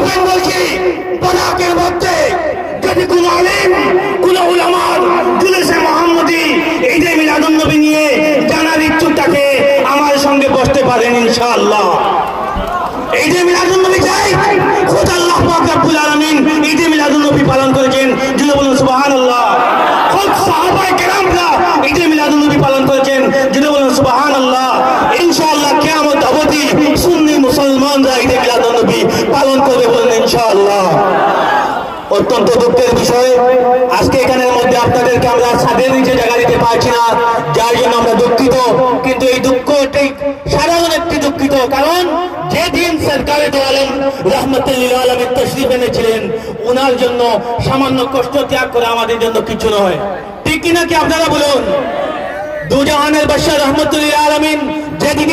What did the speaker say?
Open বলছি, পতাকের মধ্যে যদি কোন আলেম, কোন উলামার জুলুসে মুহাম্মদী ঈদে মিলাদুন নবী নিয়ে জানার ইচ্ছুক থাকে, আমার সঙ্গে বসতে পারেন ইনশাআল্লাহ। ঈদে মিলাদুন নবী চাই, খোদ আল্লাহ পাক রব্বুল আলামিন ঈদে মিলাদুন নবী পালন করেছেন, জুড়ে বলুন সুবহানাল্লাহ। খোদ সাহাবায়ে কেরামরা ঈদে মিলাদুন নবী পালন করেছেন, জুড়ে বলুন সুবহানাল্লাহ। ইনশাআল্লাহ কিয়ামত অবধি সুন্নি মুসলমানরা ঈদে মিলাদুন নবী পালন করবে, বলুন ইনশাআল্লাহ। অত্যন্ত দুঃখের বিষয়, আজকে এখানের মধ্যে আপনাদেরকে আমরা ছাদের নিচে জায়গা দিতে পারছি না, যার জন্য আমরা দুঃখিত। কিন্তু এই দুঃখটি সাধারণ একটি দুঃখিত, কারণ যেদিন সরকারে দো আলম রহমতুল লিল আলামিন তশরিফ এনেছিলেন, ওনার জন্য সামান্য কষ্ট ত্যাগ করে আমাদের জন্য কিছু নয়, ঠিক কিনা? কি আপনারা বলুন? দুজাহানের বাদশা রহমতুল লিল আলামিন যেদিকে